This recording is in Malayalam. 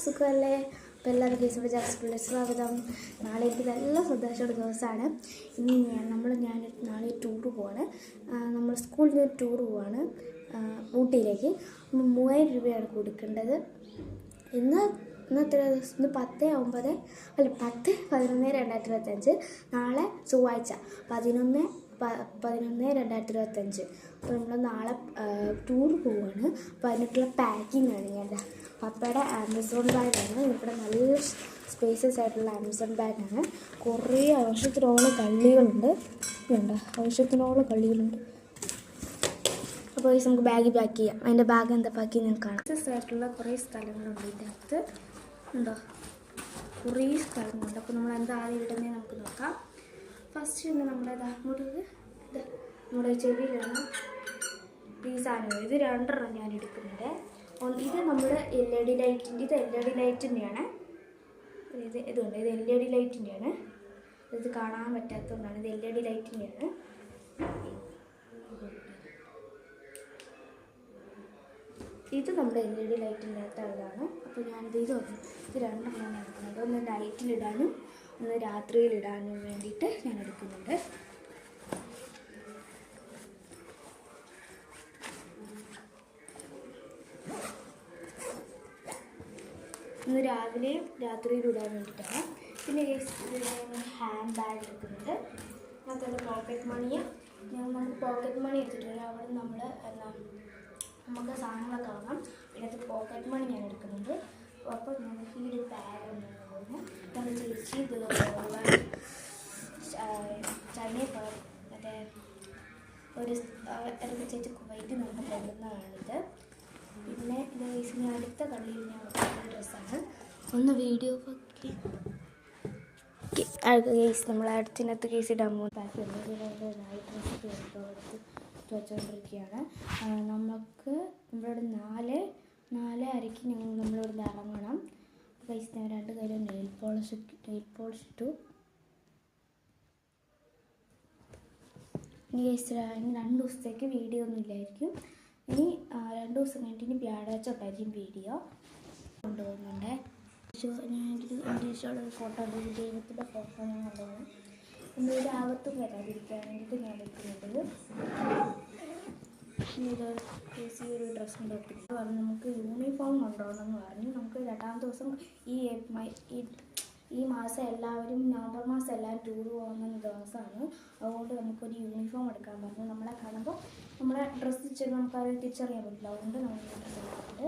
സുഖമല്ലേ? അപ്പോൾ എല്ലാവരും കേസ് ജാസ്പിള്ള സ്വാഗതം. നാളെ എനിക്ക് നല്ല സന്തോഷമുള്ള ദിവസമാണ്. ഇനി ഞാൻ നാളെ ടൂർ പോവാണ്. നമ്മൾ സ്കൂളിൽ നിന്ന് ടൂർ പോവാണ് ഊട്ടിയിലേക്ക്. 3000 രൂപയാണ് കൊടുക്കേണ്ടത്. ഇന്നത്തെ ദിവസം 10/11/2025. നാളെ ചൊവ്വാഴ്ച 11/11/2025. അപ്പോൾ നമ്മൾ നാളെ ടൂർ പോവുകയാണ്. അപ്പോൾ അതിനൊക്കെയുള്ള പാക്കിംഗ് ആണ് ഞാൻ. പപ്പയുടെ ആമസോൺ ബാഗാണ്. ഇവിടെ നല്ല സ്പേസസ് ആയിട്ടുള്ള ആമസോൺ ബാഗാണ്. കുറേ ആവശ്യത്തിനോളം കള്ളികളുണ്ട്. വേണ്ട ആവശ്യത്തിനോളം കള്ളികളുണ്ട്. അപ്പോൾ നമുക്ക് ബാഗ് പാക്ക് ചെയ്യാം. അതിൻ്റെ ബാഗ് എന്താ പാക്ക് ചെയ്യാൻ കാണാം. സ്പേസസ് ആയിട്ടുള്ള കുറേ സ്ഥലങ്ങളുണ്ട് ഇതിനകത്ത്. ഉണ്ടോ? കുറേ സ്ഥലങ്ങളുണ്ട്. അപ്പോൾ നമ്മൾ എന്താ ആദ്യം ഇടുന്നത് നമുക്ക് നോക്കാം. ഫസ്റ്റ് തന്നെ നമ്മുടെ നമ്മുടെ ചെവിയിലാണ് ഈ സാധനങ്ങൾ. ഇത് 2 ഞാൻ എടുക്കുന്നുണ്ട്. ഇത് നമ്മുടെ LED ലൈറ്റിൻ്റെ, ഇത് LED ലൈറ്റിൻ്റെയാണ്. ഇതുണ്ട്, ഇത് LED ലൈറ്റിൻ്റെയാണ്. ഇത് കാണാൻ പറ്റാത്തതുകൊണ്ടാണ്. ഇത് LED ലൈറ്റിൻ്റെയാണ്. ഇത് നമ്മുടെ LED ലൈറ്റിൻ്റെ അകത്തുള്ളതാണ്. അപ്പോൾ ഞാനിത് 2 ഞാൻ എടുക്കുന്നുണ്ട്. ഒന്ന് നൈറ്റിലിടാനും ഒന്ന് രാത്രിയിലിടാനും വേണ്ടിയിട്ട് ഞാൻ എടുക്കുന്നുണ്ട്. ഒന്ന് രാവിലെയും രാത്രിയിലും ഇടാൻ വേണ്ടിയിട്ടാണ്. പിന്നെ ഹാൻഡ് ബാഗ് എടുക്കുന്നുണ്ട്. അതുപോലെ പോക്കറ്റ് മണിയും നമുക്ക് പോക്കറ്റ് മണി എടുത്തിട്ടുണ്ട്. അവിടെ നമ്മൾ നമുക്ക് സാധനങ്ങളൊക്കെ വാങ്ങാം. പിന്നെ അത് പോക്കറ്റ് മണി ഞാൻ എടുക്കുന്നുണ്ട്. അപ്പോൾ നമുക്ക് ഈ ഒരു ബാഗ് ഉണ്ടാകുന്നു. നമ്മൾ ചേച്ചി ചൈനയിൽ മറ്റേ ഒരു ചേച്ചി കുവൈറ്റ് നമുക്ക് കൊണ്ടുവന്നതാണിത്. പിന്നെ ഇത് കേസിന് അടുത്ത കള്ളിയിൽ ഞാൻ വെക്കുന്ന ഡ്രസ്സാണ്. ഒന്ന് വീഡിയോ കേസ് നമ്മൾ അടുത്തിനകത്ത് കേസ് ഇടാൻ പോകുന്ന പാക്ക് നൈറ്റ് ഡ്രസ്സ് എടുത്ത് വെച്ചുകൊണ്ടിരിക്കുകയാണ്. നമുക്ക് നമ്മളിവിടെ 4:30 നമ്മളിവിടെ ഇറങ്ങണം. കേസ് ഞാൻ 2 കയ്യിലും നെയിൽ പോളിഷ് ഇട്ടു. ഇനി കേസ് 2 ദിവസത്തേക്ക് വീഡിയോ ഒന്നും ഇല്ലായിരിക്കും. ഇനി 2 ദിവസം കഴിഞ്ഞിട്ട് ഇനി വ്യാഴാഴ്ച തൊട്ടായിരിക്കും വീഡിയോ കൊണ്ടുപോകുന്നുണ്ട്. ഇംഗ്ലീഷുള്ള ഫോട്ടോ ഉണ്ട്. ദൈവത്തിൻ്റെ ഫോട്ടോ ഞാൻ കൊണ്ടുപോകണം. എന്തൊരു ആപത്തും വരാതിരിക്കാൻ വേണ്ടിയിട്ട് ഞാൻ എടുക്കുന്നുണ്ട്. ഈ ഒരു ഡ്രസ്സ് കൊണ്ടുപോയി പറഞ്ഞു നമുക്ക് യൂണിഫോം കൊണ്ടുപോകണമെന്ന് പറഞ്ഞു. നമുക്ക് 2-ാം ദിവസം ഈ മാസം എല്ലാവരും നവംബർ മാസം എല്ലാവരും ടൂർ പോകുന്ന ദിവസമാണ്. അതുകൊണ്ട് നമുക്കൊരു യൂണിഫോം എടുക്കാൻ പറഞ്ഞു. നമ്മളെ കാണുമ്പോൾ നമ്മളെ ഡ്രസ്സ് നമുക്കത് തിരിച്ചറിയാൻ പറ്റില്ല. അതുകൊണ്ട് നമ്മൾ ഡ്രസ്സ് എടുക്കുന്നുണ്ട്.